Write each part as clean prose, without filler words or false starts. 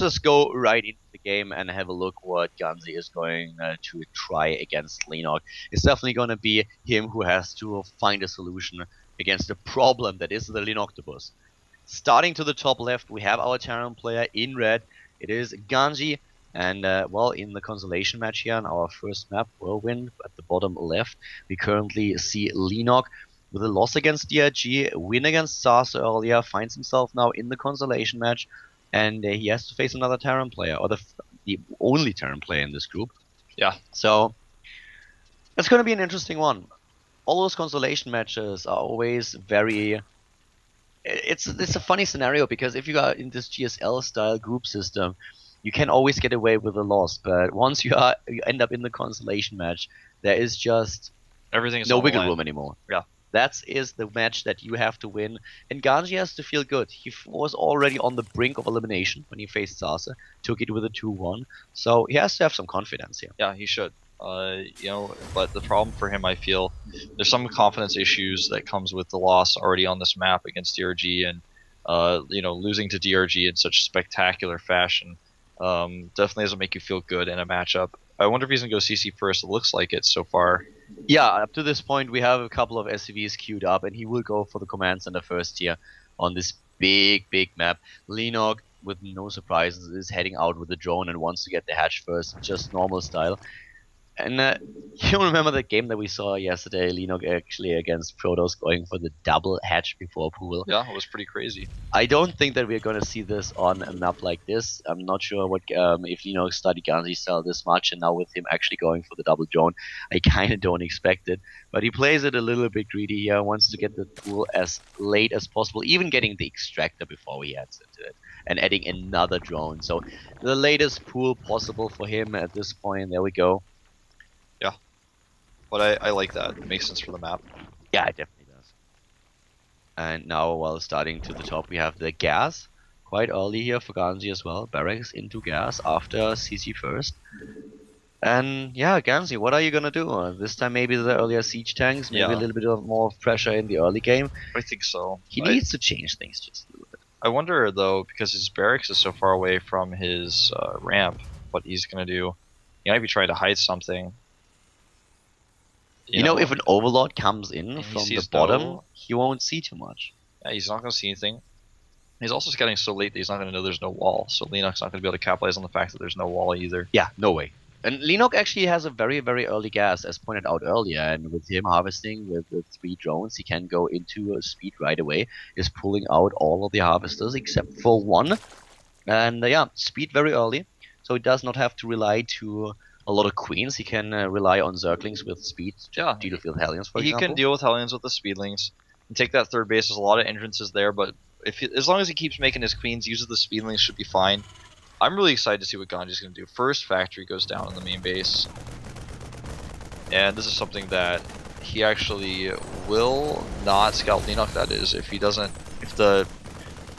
just go right into the game and have a look what GanZi is going to try against Leenock. It's definitely going to be him who has to find a solution against the problem that is the Leenock-tobus. Starting to the top left, we have our Terran player in red. It is GanZi. And, well, in the consolation match here on our first map, Whirlwind, at the bottom left, we currently see Leenock with a loss against DRG, win against SARS earlier, finds himself now in the consolation match, and he has to face another Terran player, or the only Terran player in this group. Yeah. So, it's going to be an interesting one. All those consolation matches are always very... It's a funny scenario, because if you are in this GSL-style group system, you can always get away with a loss, but once you end up in the consolation match, there is just no wiggle room anymore. Yeah. That is the match that you have to win, and GanZi has to feel good. He was already on the brink of elimination when he faced Sasa, took it with a 2-1, so he has to have some confidence here. Yeah, he should. You know, but the problem for him, I feel, there's some confidence issues that comes with the loss already on this map against DRG, and you know, losing to DRG in such spectacular fashion definitely doesn't make you feel good in a matchup. I wonder if he's gonna go CC first. It looks like it so far. Yeah, up to this point we have a couple of SCVs queued up, and he will go for the command center first here on this big map. Leenock, with no surprises, is heading out with the drone and wants to get the hatch first, just normal style. And you remember the game that we saw yesterday, Leenock actually against Protoss going for the double hatch before pool. Yeah, it was pretty crazy. I don't think that we're going to see this on a map like this. I'm not sure what if Leenock studied GanZi style this much, and now with him actually going for the double drone, I kind of don't expect it. But he plays it a little bit greedy here, wants to get the pool as late as possible, even getting the extractor before he heads into it, and adding another drone. So the latest pool possible for him at this point. There we go. Yeah, but I like that. It makes sense for the map. Yeah, it definitely does. And now, while starting to the top, we have the gas. Quite early here for GanZi as well. Barracks into gas after CC first. And yeah, GanZi, what are you gonna do? This time maybe the earlier siege tanks, maybe a little bit of more pressure in the early game. I think so. He needs to change things just a little bit. I wonder though, because his barracks is so far away from his ramp, what he's gonna do. He might be trying to hide something. You know, if an overlord comes in from the bottom, he won't see too much. Yeah, he's not going to see anything. He's also scouting so late that he's not going to know there's no wall, so Leenock's not going to be able to capitalize on the fact that there's no wall either. Yeah, no way. And Leenock actually has a very early gas, as pointed out earlier, and with him harvesting with 3 drones, he can go into speed right away. Is pulling out all of the harvesters except for one. And yeah, speed very early, so he does not have to rely to a lot of queens. He can rely on zerglings with speed to deal with Hellions, for example. He can deal with Hellions with the speedlings and take that third base. There's a lot of entrances there, but as long as he keeps making his queens, uses the speedlings, should be fine. I'm really excited to see what GanZi's going to do. First factory goes down on the main base, and this is something that he actually will not scout Leenock. That is, if he doesn't,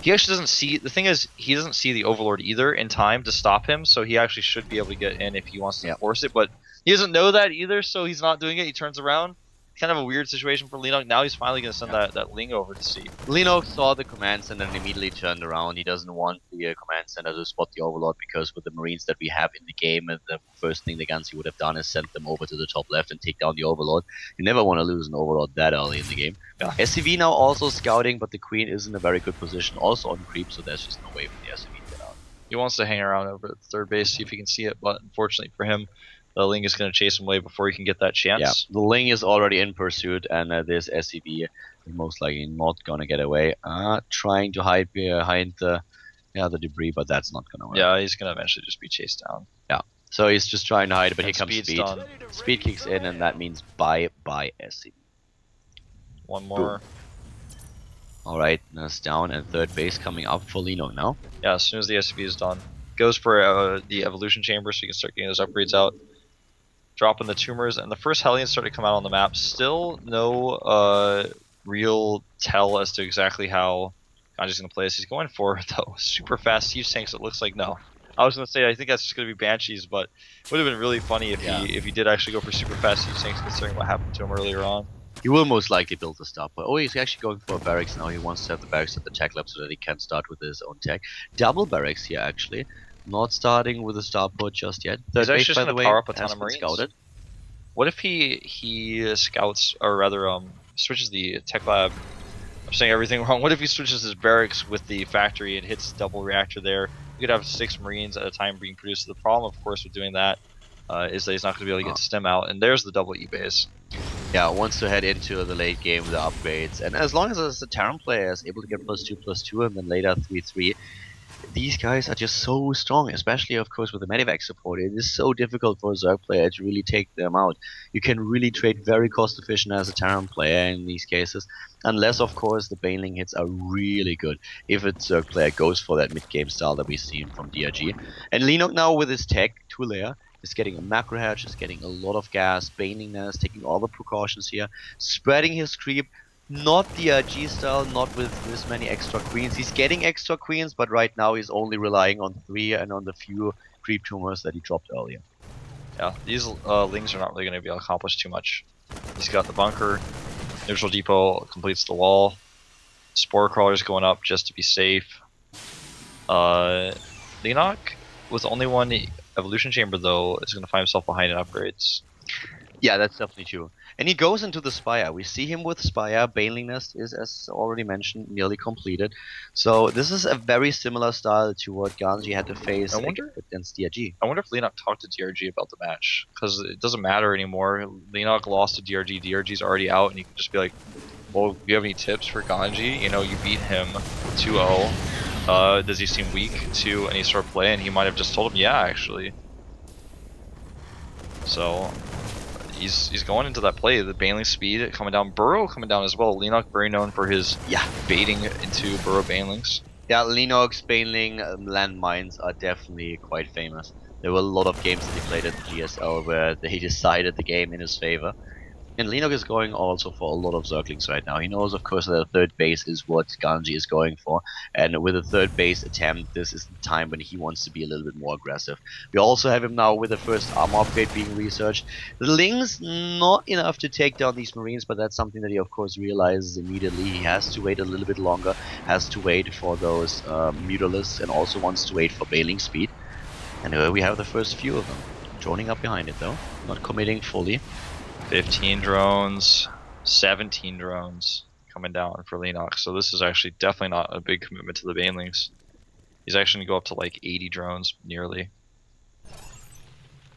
he actually doesn't see, the thing is, he doesn't see the Overlord either in time to stop him, so he actually should be able to get in if he wants to force it, but he doesn't know that either, so he's not doing it. He turns around. Kind of a weird situation for Leenock. Now he's finally going to send that Ling over to see. Leenock saw the command center and immediately turned around. He doesn't want the command center to spot the Overlord, because with the Marines that we have in the game, the first thing the GanZi would have done is send them over to the top left and take down the Overlord. You never want to lose an Overlord that early in the game. Yeah. SCV now also scouting, but the Queen is in a very good position, also on creep, so there's just no way for the SCV to get out. He wants to hang around over at third base, see if he can see it, but unfortunately for him, the Ling is going to chase him away before he can get that chance. Yeah, the Ling is already in pursuit, and this SCV is most likely not going to get away. Trying to hide behind the debris, but that's not going to work. Yeah, he's going to eventually just be chased down. Yeah, so he's just trying to hide, but here comes speed. Done. Speed kicks in, and that means bye SCV. One more. Alright, that's down, and third base coming up for Leenock now. Yeah, as soon as the SCV is done. Goes for the evolution chamber so you can start getting those upgrades out. Dropping the tumors, and the first Hellions start to come out on the map. Still no real tell as to exactly how GanZi's going to play this. He's going for, though, super fast siege tanks. It looks like no. I was going to say, I think that's just going to be Banshees, but it would have been really funny if he did actually go for super fast siege tanks, considering what happened to him earlier on. He will most likely build the stuff, but he's actually going for a barracks now. He wants to have the barracks at the tech lab so that he can start with his own tech. Double barracks here, actually. Not starting with a starport just yet. He's Third base, actually just by the gonna way, power up a ton has of been Marines. scouted. What if he scouts, or rather switches the tech lab? I'm saying everything wrong. What if he switches his barracks with the factory and hits double reactor there? You could have 6 Marines at a time being produced. The problem, of course, with doing that is that he's not going to be able to get stem out, and there's the double E base. Yeah, wants to head into the late game with the upgrades, and as long as the Terran player is able to get +2/+2 and then later 3/3, these guys are just so strong, especially of course with the Medivac support. It is so difficult for a Zerg player to really take them out. You can really trade very cost efficient as a Terran player in these cases, unless of course the Baneling hits are really good if a Zerg player goes for that mid-game style that we've seen from DRG. And Leenock now with his tech 2-layer is getting a macro hatch, is getting a lot of gas, Baneling nest, taking all the precautions here, spreading his creep. Not the DRG style, not with this many extra queens. He's getting extra queens, but right now he's only relying on 3 and on the few creep tumors that he dropped earlier. Yeah, these Lings are not really going to be able to accomplish too much. He's got the bunker, neutral depot completes the wall, spore crawlers going up just to be safe. Leenock, with only one evolution chamber though, is going to find himself behind in upgrades. Yeah, that's definitely true. And he goes into the Spire. We see him with Spire. Baneling Nest is, as already mentioned, nearly completed. So this is a very similar style to what GanZi had to face against DRG. I wonder if Leenock talked to DRG about the match, because it doesn't matter anymore. Leenock lost to DRG. DRG's already out, and you can just be like, well, do you have any tips for GanZi? You know, you beat him 2-0. Does he seem weak to any sort of play? And he might have just told him, yeah, actually. So he's going into that play. The Baneling speed coming down, Burrow coming down as well. Leenock very known for his baiting into Burrow Banelings. Yeah, Leenock's Baneling landmines are definitely quite famous. There were a lot of games that he played at the GSL where they decided the game in his favor. And Leenock is going also for a lot of Zerglings right now. He knows, of course, that the third base is what GanZi is going for. And with a third base attempt, this is the time when he wants to be a little bit more aggressive. We also have him now with the first armor upgrade being researched. The Lings, not enough to take down these Marines, but that's something that he, of course, realizes immediately. He has to wait a little bit longer, has to wait for those Mutalisks, and also wants to wait for Baneling speed. And we have the first few of them. Droning up behind it, though. Not committing fully. 15 drones, 17 drones coming down for Leenock. So this is actually definitely not a big commitment to the Banelings. He's actually going to go up to like 80 drones, nearly.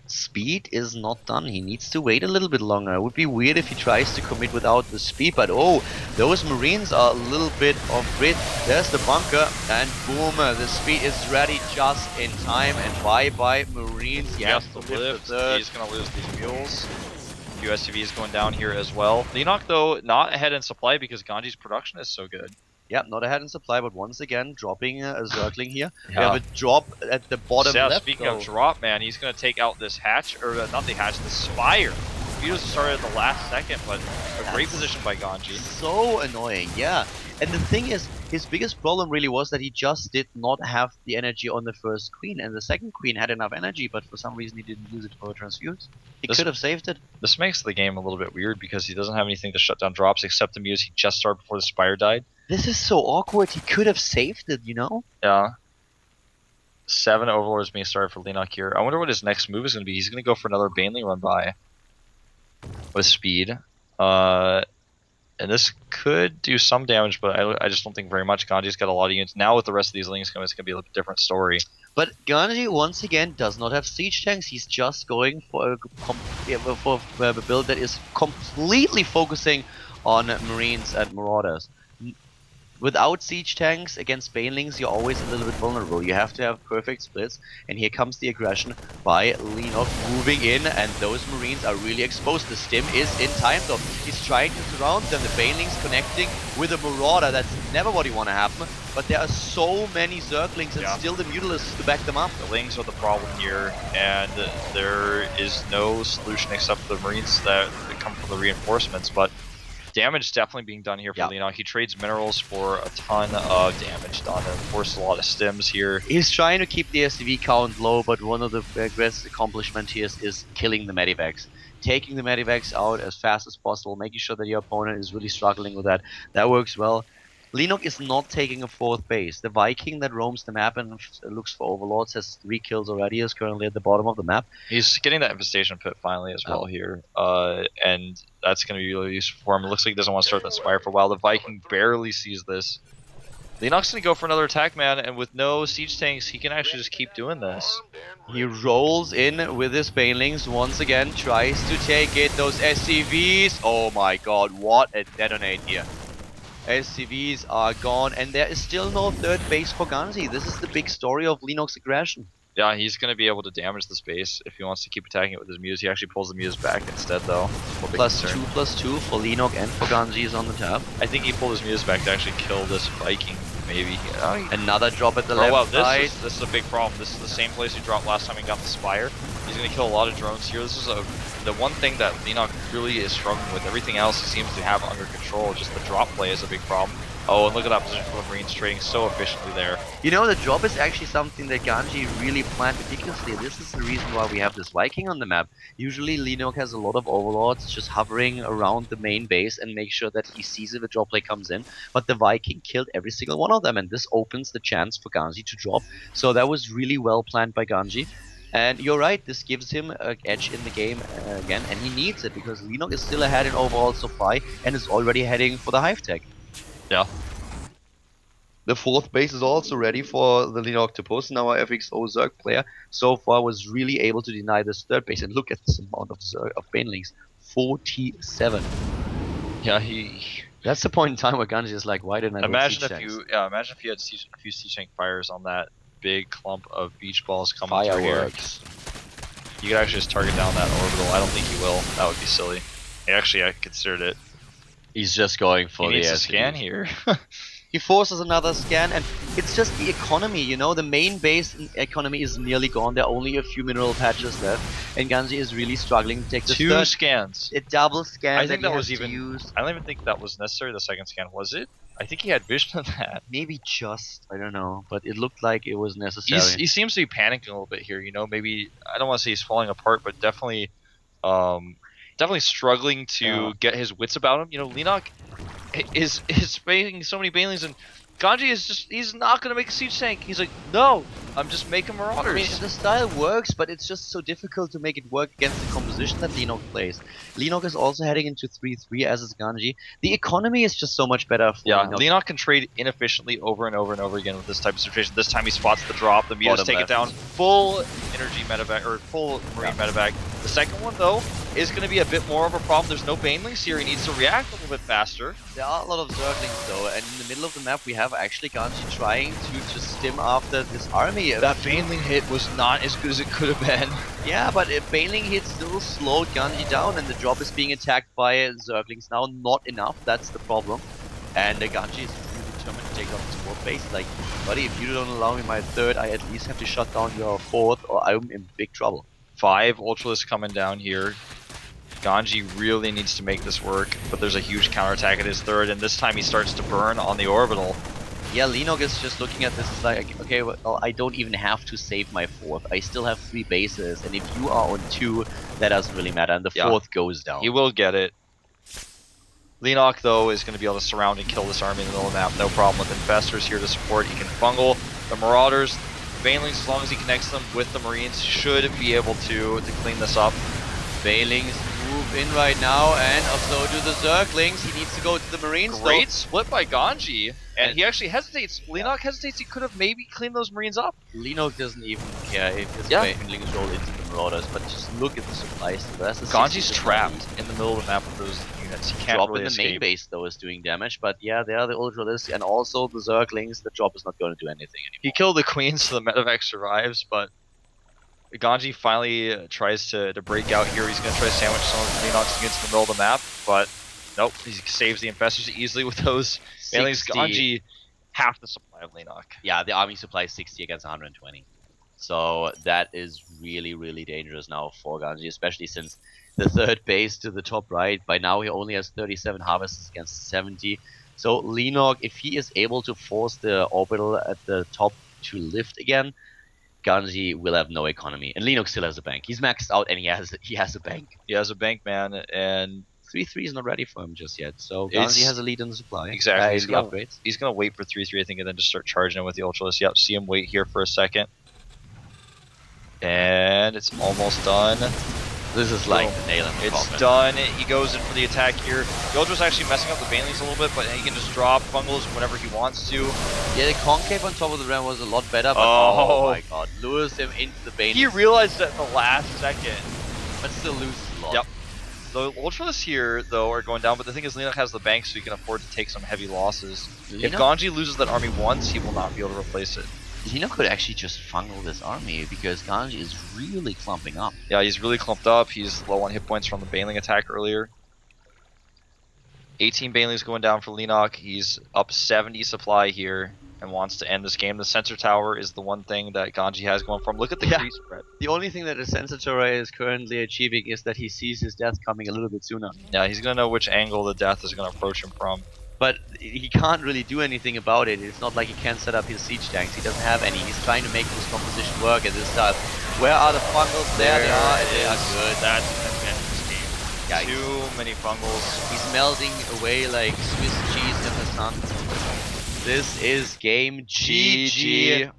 Speed is not done. He needs to wait a little bit longer. It would be weird if he tries to commit without the speed, but oh, those Marines are a little bit off grid. There's the bunker, and boom, the speed is ready just in time, and bye-bye Marines. He has to lift the third. He's going to lose these mules. USCV is going down here as well. Leenock, though, not ahead in supply because GanZi's production is so good. Yeah, not ahead in supply, but once again, dropping a Zergling here. Yeah. We have a drop at the bottom left. Speaking of drop, man, he's going to take out this hatch, or not the hatch, the Spire. Beatles started at the last second, but a great position by GanZi. So annoying, yeah. And the thing is, his biggest problem really was that he just did not have the energy on the first queen, and the second queen had enough energy, but for some reason he didn't use it for a transfuse. He could have saved it. This makes the game a little bit weird because he doesn't have anything to shut down drops except the muse he just started before the Spire died. This is so awkward. He could have saved it, you know? Yeah. 7 Overlords being started for Leenock here. I wonder what his next move is going to be. He's going to go for another Baneling run by with speed. And this could do some damage, but I just don't think very much. GanZi's got a lot of units. Now with the rest of these Lings coming, it's going to be a different story. But GanZi, once again, does not have siege tanks. He's just going for a build that is completely focusing on Marines and Marauders. Without siege tanks against Banelings, you're always a little bit vulnerable. You have to have perfect splits, and here comes the aggression by Leenock moving in, and those Marines are really exposed. The stim is in time though. He's trying to surround them, the Banelings connecting with a Marauder. That's never what you want to happen, but there are so many Zerglings and still the Mutalisks to back them up. The Lings are the problem here, and there is no solution except the Marines that come from the reinforcements, but damage definitely being done here for Leenock. He trades minerals for a ton of damage done, and of course a lot of stims here. He's trying to keep the SCV count low, but one of the best accomplishments here is killing the Medivacs. Taking the Medivacs out as fast as possible, making sure that your opponent is really struggling with that. That works well. Leenock is not taking a fourth base. The Viking that roams the map and looks for overlords has 3 kills already, is currently at the bottom of the map. He's getting that infestation pit finally as well here, and that's going to be really useful for him. It looks like he doesn't want to start that Spire for a while. The Viking barely sees this. Leenock's going to go for another attack, man, and with no siege tanks, he can actually just keep doing this. He rolls in with his Banelings once again, tries to take it. Those SCVs, oh my god, what a detonate here. SCVs are gone, and there is still no third base for GanZi. This is the big story of Leenock's aggression. Yeah, he's going to be able to damage the space if he wants to keep attacking it with his Muse. He actually pulls the Muse back instead, though. +2/+2 for Leenock and for GanZi is on the tab. I think he pulled his Muse back to actually kill this Viking, maybe. Another drop at the left side. This is a big problem. This is the same place he dropped last time he got the Spire. He's going to kill a lot of drones here. This is the one thing that Leenock really is struggling with. Everything else he seems to have under control. Just the drop play is a big problem. Oh, and look at that position for the Marines trading so efficiently there. You know, the drop is actually something that GanZi really planned meticulously. This is the reason why we have this Viking on the map. Usually Leenock has a lot of overlords just hovering around the main base and make sure that he sees if a drop play comes in. But the Viking killed every single one of them, and this opens the chance for GanZi to drop. So that was really well planned by GanZi. And you're right, this gives him an edge in the game again, and he needs it because Leenock is still ahead in overall supply and is already heading for the Hive Tech. Yeah. The fourth base is also ready for the Leenock to post. Now our FXO Zerg player so far was really able to deny this third base. And look at this amount of Banelings. 47. Yeah, That's the point in time where GanZi is like, why didn't I imagine if you imagine if you had a few siege tank fires on that big clump of beach balls coming through here. You could actually just target down that orbital. I don't think he will. That would be silly. Actually, I considered it. He's just going for the scan here. He forces another scan, and it's just the economy, you know, the main base economy is nearly gone. There are only a few mineral patches left, and GanZi is really struggling to take the two scans. A double scan. I think that was even. I don't even think that was necessary. The second scan, was it? I think he had vision of that. Maybe just, I don't know, but it looked like it was necessary. He seems to be panicking a little bit here, you know. Maybe I don't want to say he's falling apart, but definitely, definitely struggling to get his wits about him. You know, Leenock is making so many Banelings, and GanZi is just—he's not gonna make a siege tank. He's like, no, I'm just making Marauders. I mean, the style works, but it's just so difficult to make it work against the composition that Leenock plays. Leenock is also heading into 3-3 as is GanZi. The economy is just so much better for Leenock can trade inefficiently over and over and over again with this type of situation. This time he spots the drop, the Mutas take it down, full energy medevac, or full Marine medevac. The second one, though, is going to be a bit more of a problem. There's no Banelings here. He needs to react a little bit faster. There are a lot of Zerglings, though, and in the middle of the map we have actually GanZi trying to just stim after this army. That Baneling hit was not as good as it could have been. Yeah, but Baneling hit still slowed GanZi down, and the drop is being attacked by Zerglings now. Not enough, that's the problem. And GanZi is really determined to take off his fourth base. Like, buddy, if you don't allow me my third, I at least have to shut down your fourth, or I'm in big trouble. 5 Ultralists coming down here. GanZi really needs to make this work, but there's a huge counterattack at his third, and this time he starts to burn on the orbital. Yeah, Leenock is just looking at this as like, okay, well, I don't even have to save my fourth. I still have 3 bases, and if you are on 2, that doesn't really matter, and the fourth goes down. He will get it. Leenock, though, is going to be able to surround and kill this army in the middle of the map. No problem with Infestors here to support. He can fungal the Marauders. Banelings, as long as he connects them with the Marines, should be able to clean this up. Banelings move in right now, and so do the Zerglings. He needs to go to the Marines. Great split by GanZi, and he actually hesitates. Leenock hesitates. He could have maybe cleaned those Marines up. Leenock doesn't even care if his Banelings roll into the Marauders, but just look at the supplies. GanZi's trapped in the middle of the map with those units. He can't really escape. The main base, though, is doing damage, but yeah, they are the Ultralists, and also the Zerglings. The drop is not going to do anything anymore. He killed the Queen, so the medevac survives, but GanZi finally tries to break out here. He's going to try to sandwich some of Leenock's units in the middle of the map, but nope, he saves the Infestors easily with those Banelings. GanZi half the supply of Leenock. Yeah, the army supply is 60 against 120. So that is really, really dangerous now for GanZi, especially since the third base to the top right, by now he only has 37 harvests against 70. So Leenock, if he is able to force the orbital at the top to lift again, GanZi will have no economy, and Leenock still has a bank. He's maxed out, and he has a bank. He has a bank, man, and 3-3 is not ready for him just yet. So It's- GanZi has a lead in the supply. Exactly. In the upgrades. He's gonna wait for 3-3, I think, and then just start charging him with the Ultralisk. Yep, see him wait here for a second. And it's almost done. This is like the nail in the It's coffin. done. He goes in for the attack here. The Ultra's actually messing up the Banelings a little bit, but he can just drop Fungals whenever he wants to. Yeah, the concave on top of the ram was a lot better, but Oh. oh my god, lures him into the bane. He realized that in the last second. but still loses a lot. Yep. The Ultras here, though, are going down, but the thing is, Leenock has the bank, so he can afford to take some heavy losses. If GanZi loses that army once, he will not be able to replace it. Leenock could actually just fungal this army because GanZi is really clumping up. Yeah, he's really clumped up. He's low on hit points from the Baneling attack earlier. 18 Banelings going down for Leenock. He's up 70 supply here and wants to end this game. The sensor tower is the one thing that GanZi has going for him. Look at the crease spread. The only thing that the Sensitor is currently achieving is that he sees his death coming a little bit sooner. Yeah, he's going to know which angle the death is going to approach him from. But he can't really do anything about it. It's not like he can set up his siege tanks. He doesn't have any. He's trying to make this composition work at this time. Where are the fungals? There they are. They are good. That's the end of this game. Yeah, Too many fungals. he's melting away like Swiss cheese in the sun. This is game GG.